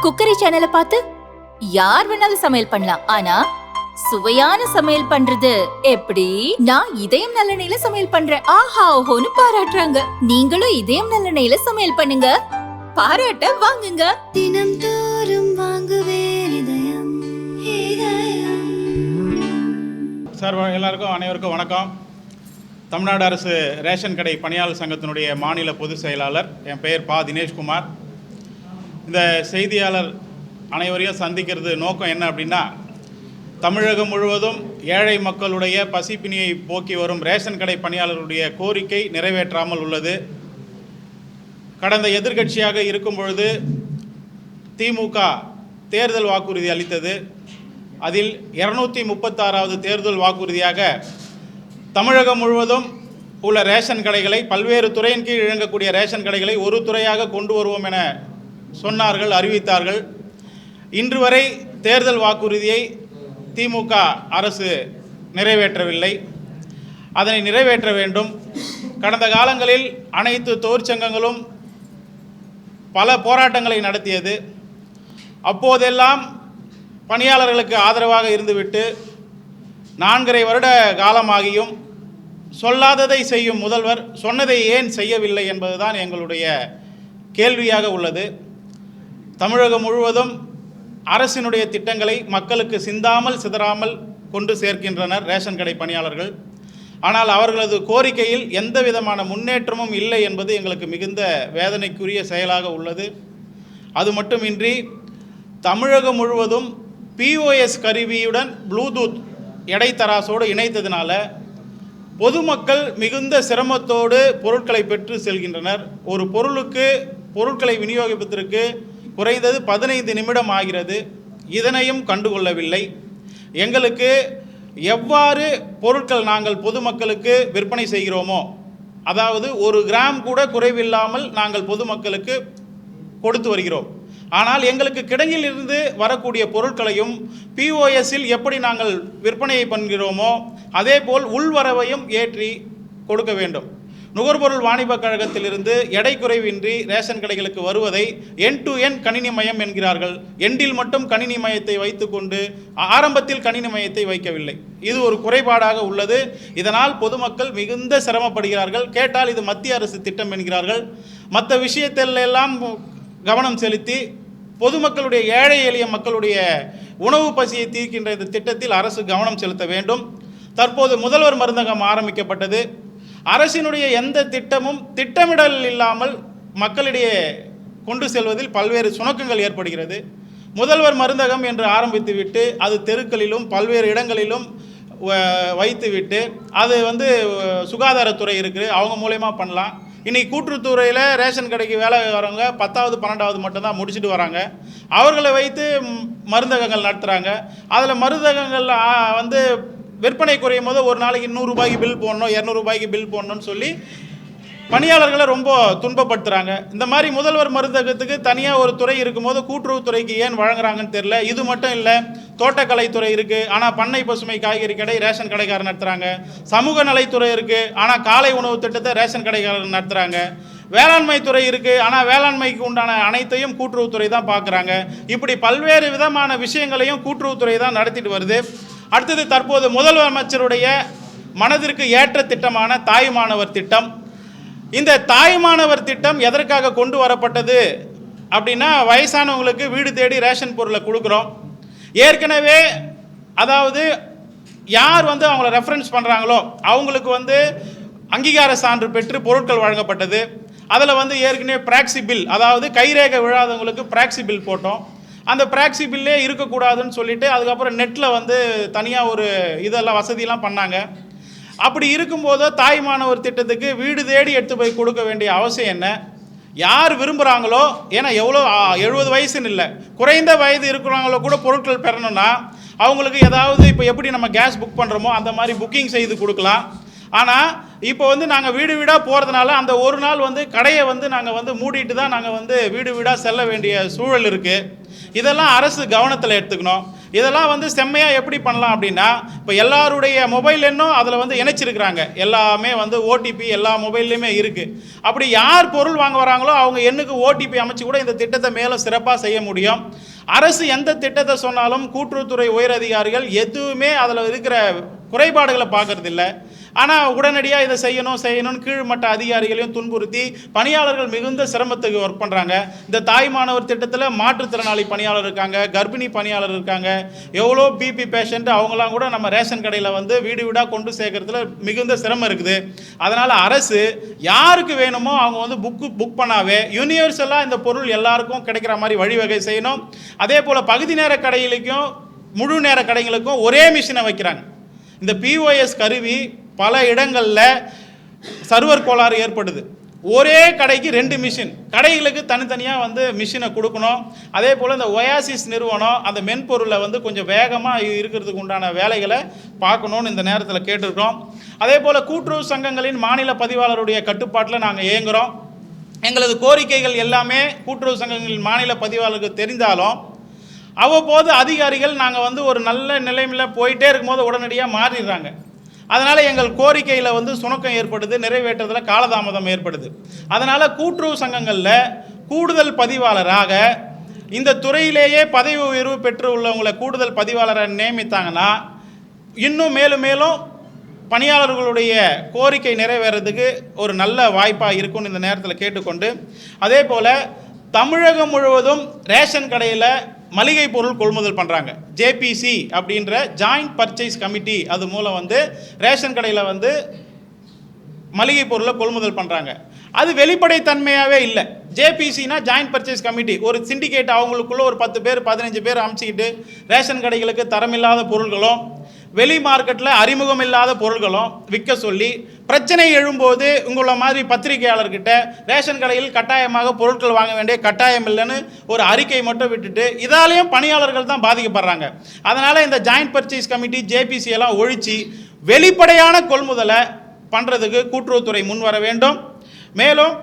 Cookery சேனலை பார்த்து யார் வேணாலும் சமையல் பண்ணலாம். ஆனா சுவையான சமையல் பண்றது எப்படி? நான் இதயம் நல்லெண்ணெயில சமையல் பண்றேன். ஆஹா ஓஹோன்னு பாராட்டுறாங்க. நீங்களும் இதயம் நல்லெண்ணெயில சமையல் பண்ணுங்க, பாராட்ட வாங்குங்க. தினம் தோறும் வாங்குவே இதயம் இதயம். சார், எல்லாருக்கும் அனைவருக்கும் வணக்கம். தமிழ்நாடு அரசு ரேஷன் கடை பணியாளர் சங்கத்தினுடைய மாநில பொதுச் செயலாளர். என் பெயர் பா தினேஷ்குமார். இந்த செய்தியாளர் அனைவரையும் சந்திக்கிறது நோக்கம் என்ன அப்படின்னா, தமிழகம் முழுவதும் ஏழை மக்களுடைய பசிப்பினியை போக்கி வரும் ரேஷன் கடை பணியாளர்களுடைய கோரிக்கை நிறைவேற்றாமல் உள்ளது. கடந்த எதிர்க்கட்சியாக இருக்கும் பொழுது திமுக தேர்தல் வாக்குறுதி அளித்தது. அதில் 236வது தேர்தல் வாக்குறுதியாக தமிழகம் முழுவதும் உள்ள ரேஷன் கடைகளை, பல்வேறு துறையின் கீழ் இயங்கக்கூடிய ரேஷன் கடைகளை ஒரு துறையாக கொண்டு வருவோம் என சொன்னார்கள், அறிவித்தார்கள். இன்று வரை தேர்தல் வாக்குறுதியை திமுக அரசு நிறைவேற்றவில்லை. அதனை நிறைவேற்ற வேண்டும். கடந்த காலங்களில் அனைத்து தொழிற்சங்கங்களும் பல போராட்டங்களை நடத்தியது. அப்போதெல்லாம் பணியாளர்களுக்கு ஆதரவாக இருந்துவிட்டு 4.5 வருட காலமாகியும் சொல்லாததை செய்யும் முதல்வர் சொன்னதை ஏன் செய்யவில்லை என்பதுதான் எங்களுடைய கேள்வியாக உள்ளது. தமிழகம் முழுவதும் அரசினுடைய திட்டங்களை மக்களுக்கு சிந்தாமல் சிதறாமல் கொண்டு சேர்க்கின்றனர் ரேஷன் கடை பணியாளர்கள். ஆனால் அவர்களது கோரிக்கையில் எந்த விதமான முன்னேற்றமும் இல்லை என்பது எங்களுக்கு மிகுந்த வேதனைக்குரிய செயலாக உள்ளது. அது மட்டுமின்றி தமிழகம் முழுவதும் POS கருவியுடன் ப்ளூடூத் எடைத்தராசோடு இணைத்ததினால பொதுமக்கள் மிகுந்த சிரமத்தோடு பொருட்களை பெற்று செல்கின்றனர். ஒரு பொருளுக்கு பொருட்களை விநியோகிப்பதற்கு குறைந்தது 15 நிமிடம் ஆகிறது. இதனையும் கண்டுகொள்ளவில்லை. எங்களுக்கு எவ்வாறு பொருட்கள் நாங்கள் பொதுமக்களுக்கு விற்பனை செய்கிறோமோ, அதாவது 1 கிராம் கூட குறைவில்லாமல் நாங்கள் பொதுமக்களுக்கு கொடுத்து வருகிறோம். ஆனால் எங்களுக்கு கிடையில் இருந்து வரக்கூடிய பொருட்களையும் POSல் எப்படி நாங்கள் விற்பனையை பண்ணுகிறோமோ அதே போல் உள்வரவையும் ஏற்றி கொடுக்க வேண்டும். நுகர்பொருள் வாணிப கழகத்திலிருந்து எடை குறைவின்றி ரேஷன் கடைகளுக்கு வருவதை எண்ட் டு எண்ட் கணினி மயம் என்கிறார்கள். எண்டில் மட்டும் கணினி மயத்தை வைத்துக்கொண்டு ஆரம்பத்தில் கணினி மயத்தை வைக்கவில்லை. இது ஒரு குறைபாடாக உள்ளது. இதனால் பொதுமக்கள் மிகுந்த சிரமப்படுகிறார்கள். கேட்டால் இது மத்திய அரசு திட்டம் என்கிறார்கள். மற்ற விஷயத்திலெல்லாம் கவனம் செலுத்தி பொதுமக்களுடைய, ஏழை எளிய மக்களுடைய உணவு பசியை தீர்க்கின்ற இந்த திட்டத்தில் அரசு கவனம் செலுத்த வேண்டும். தற்போது முதல்வர் மருந்தகம் ஆரம்பிக்கப்பட்டது. அரசினுடைய எந்த திட்டமும் திட்டமிடல் இல்லாமல் மக்களிடையே கொண்டு செல்வதில் பல்வேறு சுணக்கங்கள் ஏற்படுகிறது. முதல்வர் மருந்தகம் என்று ஆரம்பித்துவிட்டு அது தெருக்களிலும் பல்வேறு இடங்களிலும் வைத்துவிட்டு அது சுகாதாரத்துறை இருக்குது, அவங்க மூலயமா பண்ணலாம். இன்றைக்கி கூட்டுறவுத்துறையில் ரேஷன் கடைக்கு வேலை வரவங்க 10வது 12வது மட்டும்தான் முடிச்சுட்டு வராங்க. அவர்களை வைத்து மருந்தகங்கள் நடத்துகிறாங்க. அதில் மருந்தகங்கள் விற்பனை குறையும் போது ஒரு நாளைக்கு 100 ரூபாய்க்கு பில் போடணும், 200 ரூபாய்க்கு பில் போடணும்னு சொல்லி பணியாளர்களை ரொம்ப துன்பப்படுத்துகிறாங்க. இந்த மாதிரி முதல்வர் மருந்தகத்துக்கு தனியாக ஒரு துறை இருக்கும்போது கூட்டுறவுத்துறைக்கு ஏன் வழங்குறாங்கன்னு தெரியல. இது மட்டும் இல்லை, தோட்டக்கலைத்துறை இருக்குது, ஆனால் பண்ணை பசுமை காய்கறி கடை ரேஷன் கடைக்காரர் நடத்துகிறாங்க. சமூக நலைத்துறை இருக்குது, ஆனால் காலை உணவு திட்டத்தை ரேஷன் கடைக்காரர் நடத்துகிறாங்க. வேளாண்மை துறை இருக்குது, ஆனால் வேளாண்மைக்கு உண்டான அனைத்தையும் கூட்டுறவுத்துறை தான் பார்க்குறாங்க. இப்படி பல்வேறு விதமான விஷயங்களையும் கூட்டுறவுத்துறை தான் நடத்திட்டு வருது. அடுத்தது, தற்போது முதல்வர் அமைச்சருடைய மனதிற்கு ஏற்ற திட்டமான தாய்மானவர் திட்டம். இந்த தாய்மானவர் திட்டம் எதற்காக கொண்டு வரப்பட்டது அப்படின்னா, வயசானவங்களுக்கு வீடு தேடி ரேஷன் பொருளை கொடுக்குறோம். ஏற்கனவே அதாவது யார் அவங்கள ரெஃபரன்ஸ் பண்ணுறாங்களோ அவங்களுக்கு அங்கீகார சான்று பெற்று பொருட்கள் வழங்கப்பட்டது. அதில் ஏற்கனவே பிராக்சி பில், அதாவது கைரேகை விழாதவங்களுக்கு பிராக்சி பில் போட்டோம். அந்த பிராக்சி பில்லே இருக்கக்கூடாதுன்னு சொல்லிட்டு அதுக்கப்புறம் நெட்டில் தனியாக ஒரு இதெல்லாம் வசதியெல்லாம் பண்ணாங்க. அப்படி இருக்கும்போது தாய்மானவர் திட்டத்துக்கு வீடு தேடி எடுத்து போய் கொடுக்க வேண்டிய அவசியம் என்ன? யார் விரும்புகிறாங்களோ, ஏன்னா எவ்வளோ 70 வயசுன்னு இல்லை, குறைந்த வயது இருக்கிறவங்களோ கூட பொருட்கள் பெறணும்னா அவங்களுக்கு ஏதாவது இப்போ எப்படி நம்ம கேஸ் புக் பண்ணுறோமோ அந்த மாதிரி புக்கிங் செய்து கொடுக்கலாம். ஆனால் இப்போ நாங்கள் வீடு வீடாக போகிறதுனால அந்த ஒரு நாள் கடையை நாங்கள் மூடிட்டு தான் நாங்கள் வீடு வீடாக செல்ல வேண்டிய சூழல் இருக்குது. இதெல்லாம் அரசு கவனத்தில் எடுத்துக்கணும். இதெல்லாம் வந்து செம்மையாக எப்படி பண்ணலாம் அப்படின்னா, இப்போ எல்லாருடைய மொபைல் எண்ணும் அதில் வந்து இணைச்சிருக்கிறாங்க. எல்லாமே வந்து ஓடிபி எல்லா மொபைல்லையுமே இருக்குது. அப்படி யார் பொருள் வாங்க வராங்களோ அவங்க எண்ணுக்கு ஓடிபி அமைச்சு கூட இந்த திட்டத்தை மேலும் சிறப்பாக செய்ய முடியும். அரசு எந்த திட்டத்தை சொன்னாலும் கூட்டுறவுத்துறை உயர் அதிகாரிகள் எதுவுமே அதில் இருக்கிற குறைபாடுகளை பார்க்கறதில்ல. ஆனால் உடனடியாக இதை செய்யணும்னு கீழ்மட்ட அதிகாரிகளையும் துன்புறுத்தி பணியாளர்கள் மிகுந்த சிரமத்துக்கு ஒர்க் பண்ணுறாங்க. இந்த தாய்மானவர் திட்டத்தில் மாற்றுத்திறனாளி பணியாளர் இருக்காங்க, கர்ப்பிணி பணியாளர் இருக்காங்க, எவ்வளோ பிபி பேஷண்ட் அவங்களாம் கூட நம்ம ரேஷன் கடையில் வந்து வீடு வீடாக கொண்டு சேர்க்கறதுல மிகுந்த சிரமம் இருக்குது. அதனால் அரசு யாருக்கு வேணுமோ அவங்க வந்து புக் பண்ணாவே யூனிவர்சலாக இந்த பொருள் எல்லாருக்கும் கிடைக்கிற மாதிரி வழிவகை செய்யணும். அதே போல் பகுதி நேர கடைகளுக்கும் முழு நேர கடைகளுக்கும் ஒரே மிஷினை வைக்கிறாங்க. இந்த பிஓஎஸ் கருவி பல இடங்களில் சர்வர் கோளாறு ஏற்படுது. ஒரே கடைக்கு 2 மிஷின், கடைகளுக்கு தனித்தனியாக வந்து மிஷினை கொடுக்கணும். அதே போல் இந்த ஒயாசிஸ் நிறுவனம் அந்த மென்பொருளை வந்து கொஞ்சம் வேகமாக இருக்கிறதுக்கு உண்டான வேலைகளை பார்க்கணுன்னு இந்த நேரத்தில் கேட்டிருக்கிறோம். அதே போல் கூட்டுறவு சங்கங்களின் மாநில பதிவாளருடைய கட்டுப்பாட்டில் நாங்கள் இயங்குகிறோம். எங்களது கோரிக்கைகள் எல்லாமே கூட்டுறவு சங்கங்களின் மாநில பதிவாளருக்கு தெரிந்தாலும் அவ்வப்போது அதிகாரிகள் நாங்கள் வந்து ஒரு நல்ல நிலைமையில் போயிட்டே இருக்கும்போது உடனடியாக மாறிடுறாங்க. அதனால் எங்கள் கோரிக்கையில் வந்து சுணக்கம் ஏற்படுது, நிறைவேற்றதில் காலதாமதம் ஏற்படுது. அதனால் கூட்டுறவு சங்கங்களில் கூடுதல் பதிவாளராக இந்த துறையிலேயே பதவி உயர்வு பெற்று உள்ளவங்களை கூடுதல் பதிவாளரை நியமித்தாங்கன்னா இன்னும் மேலும் மேலும் பணியாளர்களுடைய கோரிக்கை நிறைவேறதுக்கு ஒரு நல்ல வாய்ப்பாக இருக்கும்னு இந்த நேரத்தில் கேட்டுக்கொண்டு, அதே போல் தமிழகம் முழுவதும் ரேஷன் கடையில் மளிகை பொருள் கொள்முதல் பண்ணுறாங்க. ஜேபிசி அப்படின்ற ஜாயிண்ட் பர்ச்சேஸ் கமிட்டி அது மூலம் வந்து ரேஷன் கடையில் வந்து மளிகை பொருளை கொள்முதல் பண்ணுறாங்க. அது வெளிப்படைத்தன்மையாகவே இல்லை. ஜேபிசினா ஜாயிண்ட் பர்ச்சேஸ் கமிட்டி, ஒரு சிண்டிகேட், அவங்களுக்குள்ள ஒரு 10 பேர் 15 பேர் அமைச்சிக்கிட்டு ரேஷன் கடைகளுக்கு தரமில்லாத பொருள்களும் வெளி மார்க்கெட்டில் அறிமுகம் இல்லாத பொருள்களும் விற்க சொல்லி பிரச்சனை எழும்போது உங்களை மாதிரி பத்திரிகையாளர்கிட்ட ரேஷன் கடையில் கட்டாயமாக பொருட்கள் வாங்க வேண்டிய கட்டாயம் இல்லைன்னு ஒரு அறிக்கை மட்டும் விட்டுட்டு இதாலேயும் பணியாளர்கள் தான் பாதிக்கப்படுறாங்க. அதனால் இந்த ஜாயிண்ட் பர்ச்சேஸ் கமிட்டி ஜேபிசி எல்லாம் ஒழித்து வெளிப்படையான கொள்முதலை பண்ணுறதுக்கு கூட்டுறவுத்துறை முன் வர வேண்டும். மேலும்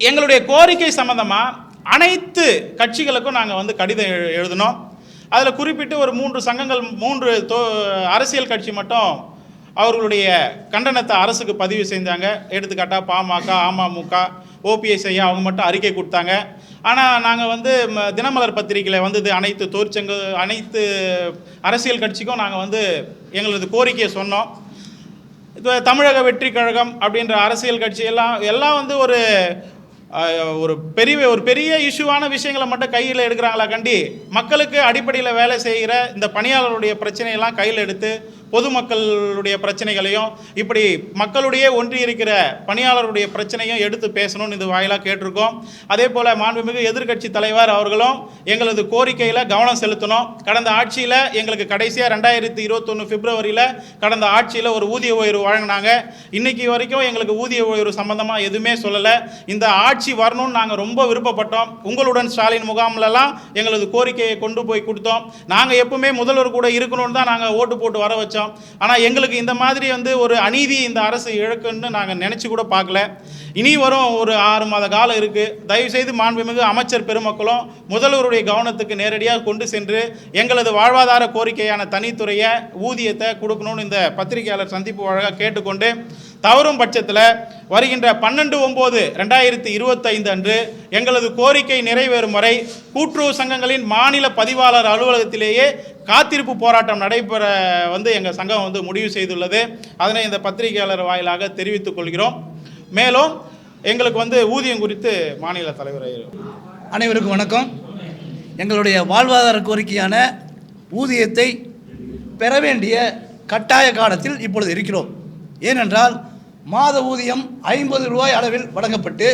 எங்களுடைய கோரிக்கை சம்பந்தமாக அனைத்து கட்சிகளுக்கும் நாங்கள் வந்து கடிதம் எழுதினோம். அதில் குறிப்பிட்டு ஒரு 3 சங்கங்கள் 3 அரசியல் கட்சி மட்டும் அவர்களுடைய கண்டனத்தை அரசுக்கு பதிவு செஞ்சாங்க. எடுத்துக்காட்டாக பாமக, அமமுக, ஓபிஎஸ் ஐயா அவங்க மட்டும் அறிக்கை கொடுத்தாங்க. ஆனால் நாங்கள் வந்து தினமலர் பத்திரிகையில் வந்தது அனைத்து அரசியல் கட்சிக்கும் நாங்கள் வந்து எங்களது கோரிக்கையை சொன்னோம். இப்போ தமிழக வெற்றி கழகம் அப்படின்ற அரசியல் கட்சி எல்லாம் வந்து ஒரு பெரிய இஷ்யூவான விஷயங்களை மட்டும் கையில் எடுக்கிறாங்களா கண்டி மக்களுக்கு அடிப்படையில் வேலை செய்கிற இந்த பணியாளருடைய பிரச்சனையெல்லாம் கையில் எடுத்து பொதுமக்களுடைய பிரச்சனைகளையும் இப்படி மக்களுடைய ஒன்றி இருக்கிற பணியாளருடைய பிரச்சனையும் எடுத்து பேசணும்னு இது வாயிலாக கேட்டிருக்கோம். அதே போல் மாண்புமிகு எதிர்க்கட்சி தலைவர் அவர்களும் எங்களது கோரிக்கையில் கவனம் செலுத்தணும். கடந்த ஆட்சியில் எங்களுக்கு கடைசியாக 2021 பிப்ரவரியில் கடந்த ஆட்சியில் ஒரு ஊதிய உயர்வு வழங்கினாங்க. இன்றைக்கி வரைக்கும் எங்களுக்கு ஊதிய உயர்வு சம்பந்தமாக எதுவுமே சொல்லலை. இந்த ஆட்சி வரணும்னு நாங்கள் ரொம்ப விருப்பப்பட்டோம். உங்களுடன் ஸ்டாலின் முகாம்லலாம் எங்களது கோரிக்கையை கொண்டு போய் கொடுத்தோம். நாங்கள் எப்பவுமே முதல்வர் கூட இருக்கணும்னு தான் நாங்கள் ஓட்டு போட்டு வர வச்சோம். ஆனால் எங்களுக்கு இந்த மாதிரி வந்து ஒரு அநீதி இந்த அரசு இழக்குன்னு நாங்கள் நினச்சி கூட பார்க்கல. இனி வரும் ஒரு 6 மாத காலம் இருக்குது. தயவுசெய்து மாண்புமிகு அமைச்சர் பெருமக்களும் முதல்வருடைய கவனத்துக்கு நேரடியாக கொண்டு சென்று எங்களது வாழ்வாதார கோரிக்கையான தனித்துறையை ஊதியத்தை கொடுக்கணும்னு இந்த பத்திரிகையாளர் சந்திப்பு வழங்க கேட்டுக்கொண்டு, தவறும் பட்சத்தில் வருகின்ற 12/9/2025 அன்று எங்களது கோரிக்கை நிறைவேறும் வரை கூட்டுறவு சங்கங்களின் மாநில பதிவாளர் அலுவலகத்திலேயே காத்திருப்பு போராட்டம் நடைபெற வந்து எங்கள் சங்கம் வந்து முடிவு செய்துள்ளது. அதனை இந்த பத்திரிகையாளர் வாயிலாக தெரிவித்துக் கொள்கிறோம். மேலும் எங்களுக்கு வந்து ஊதியம் குறித்து மாநில தலைவர் அனைவருக்கும் வணக்கம். எங்களுடைய வாழ்வாதார கோரிக்கையான ஊதியத்தை பெற வேண்டிய கட்டாய காலத்தில் இப்பொழுது இருக்கிறோம். ஏனென்றால் மாத ஊதியம் 50 ரூபாய் அளவில் வழங்கப்பட்டு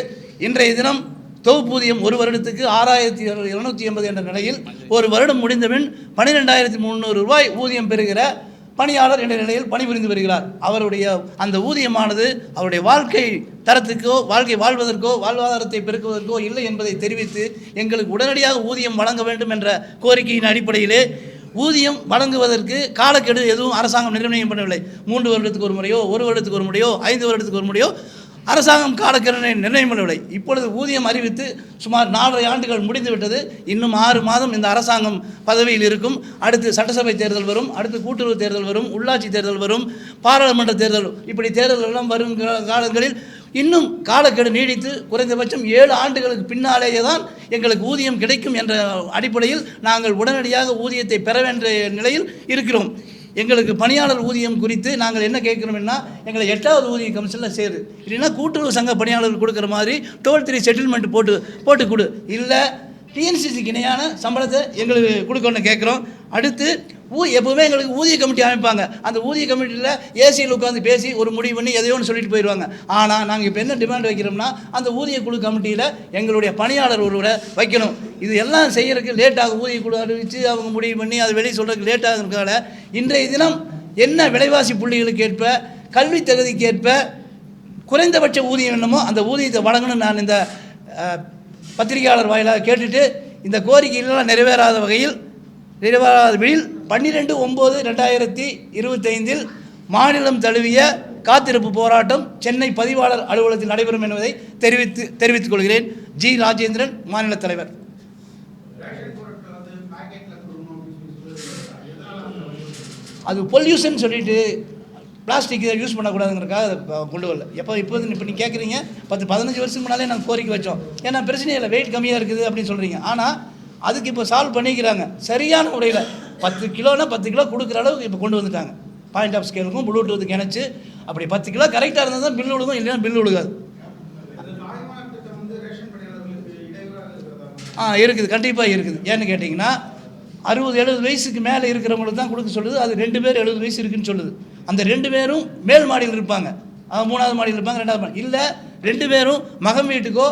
இன்றைய தினம் தொகுப்பூதியம் ஒரு வருடத்துக்கு 6,780 என்ற நிலையில் ஒரு வருடம் முடிந்தபின் 12,300 ரூபாய் ஊதியம் பெறுகிற பணியாளர் என்ற நிலையில் பணிபுரிந்து வருகிறார். அவருடைய அந்த ஊதியமானது அவருடைய வாழ்க்கை தரத்துக்கோ வாழ்க்கை வாழ்வதற்கோ வாழ்வாதாரத்தை பெருக்குவதற்கோ இல்லை என்பதை தெரிவித்து எங்களுக்கு உடனடியாக ஊதியம் வழங்க வேண்டும் என்ற கோரிக்கையின் அடிப்படையிலே ஊதியம் வழங்குவதற்கு காலக்கெடு எதுவும் அரசாங்கம் நிர்ணயம் பண்ணவில்லை. 3 வருடத்துக்கு ஒரு முறையோ 1 வருடத்துக்கு ஒரு முறையோ 5 வருடத்துக்கு ஒரு முறையோ அரசாங்கம் காலக்கெடு நிர்ணயிக்கவில்லை. இப்பொழுது ஊதியம் அறிவித்து சுமார் 4.5 ஆண்டுகள் முடிந்துவிட்டது. இன்னும் 6 மாதம் இந்த அரசாங்கம் பதவியில் இருக்கும். அடுத்து சட்டசபை தேர்தல் வரும், அடுத்து கூட்டுறவு தேர்தல் வரும், உள்ளாட்சி தேர்தல் வரும், பாராளுமன்ற தேர்தல், இப்படி தேர்தல் எல்லாம் வரும் காலங்களில் இன்னும் காலக்கெடு நீடித்து குறைந்தபட்சம் 7 ஆண்டுகளுக்கு பின்னாலேயே தான் எங்களுக்கு ஊதியம் கிடைக்கும் என்ற அடிப்படையில் நாங்கள் உடனடியாக ஊதியத்தை பெற வேண்டிய நிலையில் இருக்கிறோம். எங்களுக்கு பணியாளர் ஊதியம் குறித்து நாங்கள் என்ன கேட்குறோம்னா, எங்களை 8வது ஊதிய கமிஷனில் சேரு, இல்லைன்னா கூட்டுறவு சங்க பணியாளர்கள் கொடுக்குற மாதிரி டோல் 3 செட்டில்மெண்ட் போட்டு கொடு, இல்லை டிஎன்சிசிக்கு இணையான சம்பளத்தை எங்களுக்கு கொடுக்கணும்னு கேட்குறோம். அடுத்து எப்போவுமே எங்களுக்கு ஊதிய கமிட்டி அமைப்பாங்க. அந்த ஊதிய கமிட்டியில் ஏசியில் உட்காந்து பேசி ஒரு முடிவு பண்ணி எதையோ ஒன்று சொல்லிட்டு போயிடுவாங்க. ஆனால் நாங்கள் இப்போ என்ன டிமாண்ட் வைக்கிறோம்னா, அந்த ஊதிய குழு கமிட்டியில் எங்களுடைய பணியாளர் ஒருவரை வைக்கணும். இது எல்லாம் செய்கிறதுக்கு லேட்டாக ஊதிய குழு அறிவித்து அவங்க முடிவு பண்ணி அதை வெளியே சொல்கிறதுக்கு லேட்டாக இருக்கிறதால இன்றைய தினம் என்ன விலைவாசி புள்ளிகளுக்கு ஏற்ப, கல்வி தகுதிக்கு ஏற்ப குறைந்தபட்ச ஊதியம் என்னமோ அந்த ஊதியத்தை வழங்கணும்னு நான் இந்த பத்திரிகையாளர் வாயிலாக கேட்டுட்டு, இந்த கோரிக்கைகளெல்லாம் நிறைவேறாத வகையில் 12/9/2025 மாநிலம் தழுவிய காத்திருப்பு போராட்டம் சென்னை பதிவாளர் அலுவலகத்தில் நடைபெறும் என்பதை தெரிவித்துக் கொள்கிறேன். ஜி. ராஜேந்திரன், மாநில தலைவர். அது பொல்யூஷன் சொல்லிட்டு பிளாஸ்டிக் இதை யூஸ் பண்ணக்கூடாதுங்கிறக்காக அதை கொண்டு வரல. இப்போ நீங்கள் கேட்குறீங்க, 10-15 வருஷத்துக்கு முன்னாலே நாங்கள் கோரிக்கை வச்சோம். ஏன்னா பிரச்சனை இல்லை, வெயிட் கம்மியாக இருக்குது அப்படின்னு சொல்கிறீங்க. ஆனால் அதுக்கு இப்போ சால்வ் பண்ணிக்கிறாங்க சரியான முறையில். 10 கிலோனா 10 கிலோ கொடுக்குற அளவுக்கு இப்போ கொண்டு வந்துட்டாங்க. பாயிண்ட் ஆஃப் ஸ்கேலுக்கும் ப்ளூடூத்துக்கு இணைச்சு அப்படி 10 கிலோ கரெக்டாக இருந்தால் தான் பில் விழுகும், இல்லைன்னா பில் விழுகாது. இருக்குது, கண்டிப்பாக இருக்குது. ஏன்னு கேட்டிங்கன்னா 60-70 வயசுக்கு மேலே இருக்கிறவங்களுக்கு தான் கொடுக்க சொல்லுது. அது 2 பேர் 70 வயசு இருக்குன்னு சொல்லுது. அந்த 2 பேரும் மேல் மாடியில் இருப்பாங்க, 3வது மாடியில் இருப்பாங்க, 2வது மாடி இல்லை. 2 பேரும் மக வீட்டுக்கோ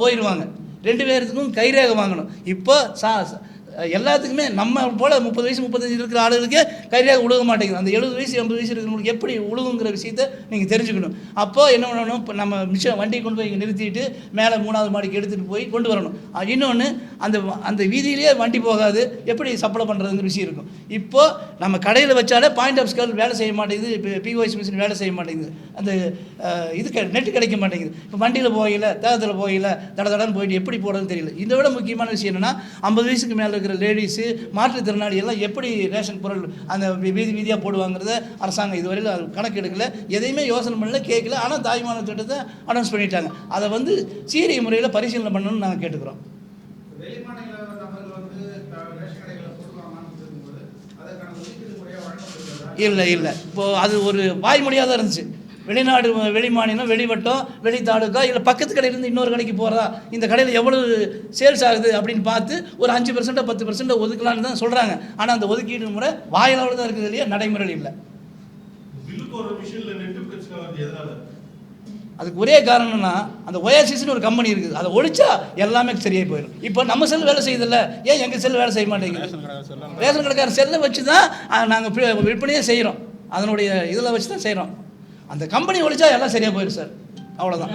போயிடுவாங்க. 2 பேருக்கும் கைரேகை வாங்கணும். இப்போ எல்லாத்துக்குமே நம்ம போல் 30 வயசு 35 இருக்கிற ஆளுகளுக்கே கைரேகை உழுக மாட்டேங்குது. அந்த 70 வயசு 80 வயசு இருக்கிறவங்களுக்கு எப்படி உழுகுங்கிற விஷயத்தை நீங்கள் தெரிஞ்சுக்கணும். அப்போது என்ன பண்ணணும், இப்போ நம்ம வண்டியை கொண்டு போய் இங்கே நிறுத்திட்டு மேலே 3வது மாடிக்கு எடுத்துகிட்டு போய் கொண்டு வரணும். இன்னொன்று, அந்த வீதியிலேயே வண்டி போகாது, எப்படி சப்ளை பண்ணுறதுங்கிற விஷயம் இருக்கும். இப்போது நம்ம கடையில் வச்சாலே பாயிண்ட் ஆஃப் ஸ்கேல் வேலை செய்ய மாட்டேங்குது, இப்போ பிஓஎஸ் மிஷின் வேலை செய்ய மாட்டேங்குது, அந்த நெட்டு கிடைக்க மாட்டேங்குது. இப்போ வண்டியில் போகல, தேகத்தில் போகல, தடன்னு போயிட்டு எப்படி போடுறதுன்னு தெரியல. இதை விட முக்கியமான விஷயம் என்னென்னா, 50 வயசுக்கு மேலே இருக்கிற லேடிஸு, மாற்றுத்திறனாளி எல்லாம் எப்படி ரேஷன் பொருள் அந்த வீதியாக போடுவாங்கிறத அரசாங்கம் இதுவரையில் அது கணக்கு எடுக்கல, எதையுமே யோசனை பண்ணல, கேட்கல. ஆனால் தாய்மான திட்டத்தை அனௌன்ஸ் பண்ணிட்டாங்க. அதை சீரிய முறையில் பரிசீலனை பண்ணணும்னு நாங்கள் கேட்டுக்கிறோம். இல்லை இப்போது அது ஒரு வாய்மொழியாக தான் இருந்துச்சு. வெளிநாடு, வெளி மாநிலம், வெளிவட்டம், வெளி தாலுக்கா, இல்லை பக்கத்து கடையிலேருந்து இன்னொரு கடைக்கு போகிறதா, இந்த கடையில் எவ்வளவு சேல்ஸ் ஆகுது அப்படின்னு பார்த்து ஒரு 5% 10% ஒதுக்கலான்னு தான் சொல்கிறாங்க. ஆனால் அந்த ஒதுக்கீடு முறை வாயிலாக தான் இருக்குது இல்லையா, நடைமுறையில் இல்லை. அதுக்கு ஒரே காரணம்னா, அந்த ஒயாசிஸ்னு ஒரு கம்பெனி இருக்குது, அதை ஒழிச்சா எல்லாமே சரியாகி போயிடும். இப்போ நம்ம செல் வேலை செய்யுதில்ல, ஏன் எங்கள் செல் வேலை செய்ய மாட்டேங்குது? ரேஷன் கடைக்கார செல்லை வச்சு தான் நாங்கள் விற்பனையே செய்கிறோம், அதனுடைய இதில் வச்சு தான் செய்கிறோம். அந்த கம்பெனி ஒழிச்சா எல்லாம் சரியாக போயிடும் சார், அவ்வளோதான்.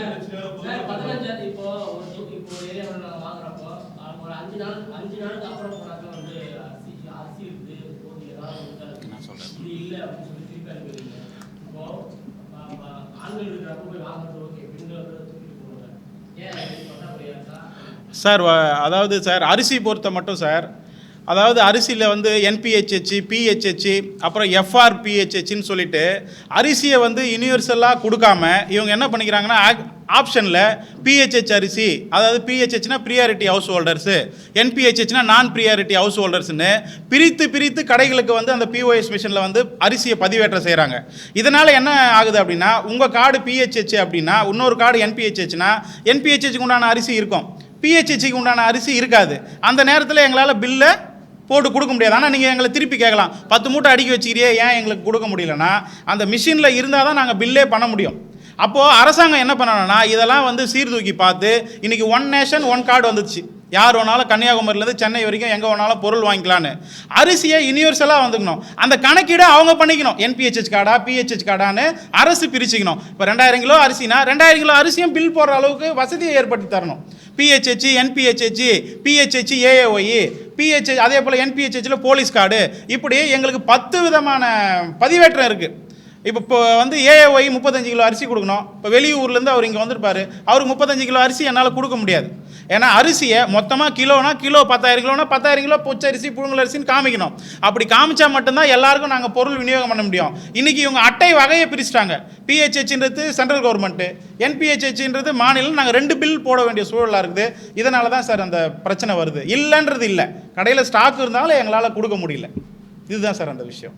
சார் அதாவது சார் அரிசி பொறுத்த மட்டும் சார், அதாவது அரிசியில் NPHH, PHH, அப்புறம் FRPHHன்னு சொல்லிட்டு அரிசியை யூனிவர்சலாக கொடுக்காம இவங்க என்ன பண்ணிக்கிறாங்கன்னா, ஆப்ஷனில் PHH அரிசி, அதாவது PHHனா ப்ரியாரிட்டி ஹவுஸ் ஹோல்டர்ஸு, NPHHனா நான் ப்ரியாரிட்டி ஹவுஸ் ஹோல்டர்ஸ்னு பிரித்து கடைகளுக்கு அந்த POS மிஷினில் அரிசியை பதிவேற்றம் செய்கிறாங்க. இதனால் என்ன ஆகுது அப்படின்னா, உங்கள் கார்டு PHH அப்படின்னா இன்னொரு கார்டு NPHHனா NPHHக்கு உண்டான அரிசி இருக்கும், PHHக்கு உண்டான அரிசி இருக்காது. அந்த நேரத்தில் எங்களால் பில்லை போட்டு கொடுக்க முடியாது. ஆனால் நீங்கள் எங்களை திருப்பி கேட்கலாம், 10 மூட்டை அடுக்கி வச்சுக்கிறியே, ஏன் எங்களுக்கு கொடுக்க முடியலன்னா, அந்த மிஷினில் இருந்தால் தான் நாங்கள் பில்லே பண்ண முடியும். அப்போது அரசாங்கம் என்ன பண்ணணும்னா, இதெல்லாம் சீர்தூக்கி பார்த்து இன்றைக்கி 1 நேஷன் 1 கார்டு வந்துச்சு. யார் வேணாலும் கன்னியாகுமரியிலேருந்து சென்னை வரைக்கும் எங்கே வேணாலும் பொருள் வாங்கிக்கலான்னு. அரிசியை யூனிவர்சலாக வந்துக்கணும், அந்த கணக்கீடு அவங்க பண்ணிக்கணும். NPHH கார்டா PHH கார்டான்னு அரசு பிரிச்சுக்கணும். இப்போ 2000 கிலோ அரிசினா 2000 கிலோ அரிசியும் பில் போடுற அளவுக்கு வசதியை ஏற்படுத்தி தரணும். PHH, NPHH, PHH, AAOE, PHH, அதே போல் NPHHல போலீஸ் கார்டு, இப்படி எங்களுக்கு 10 விதமான பதிவேற்றம் இருக்குது. இப்போ வந்து ஏஏஒய் 35 கிலோ அரிசி கொடுக்கணும். இப்போ வெளியூர்லேருந்து அவர் இங்கே வந்திருப்பார், அவருக்கு 35 கிலோ அரிசி என்னால் கொடுக்க முடியாது. ஏன்னா அரிசியை மொத்தமாக கிலோனா கிலோ 10,000 கிலோனா 10,000 கிலோ பொச்சரிசி புழுங்கல் அரிசின்னு காமிக்கணும். அப்படி காமிச்சா மட்டும்தான் எல்லாருக்கும் நாங்கள் பொருள் விநியோகம் பண்ண முடியும். இன்றைக்கி இவங்க அட்டை வகையை பிரிச்சுட்டாங்க. பிஹெச்ஹெச்ன்றது சென்ட்ரல் கவர்மெண்ட்டு, என்பிஹெச்ஹெச்ன்றது மாநிலம். நாங்கள் 2 பில் போட வேண்டிய சூழலாக இருக்குது. இதனால தான் சார் அந்த பிரச்சனை வருது. இல்லைன்றது இல்லை, கடையில் ஸ்டாக் இருந்தாலும் எங்களால் கொடுக்க முடியல. இதுதான் சார் அந்த விஷயம்.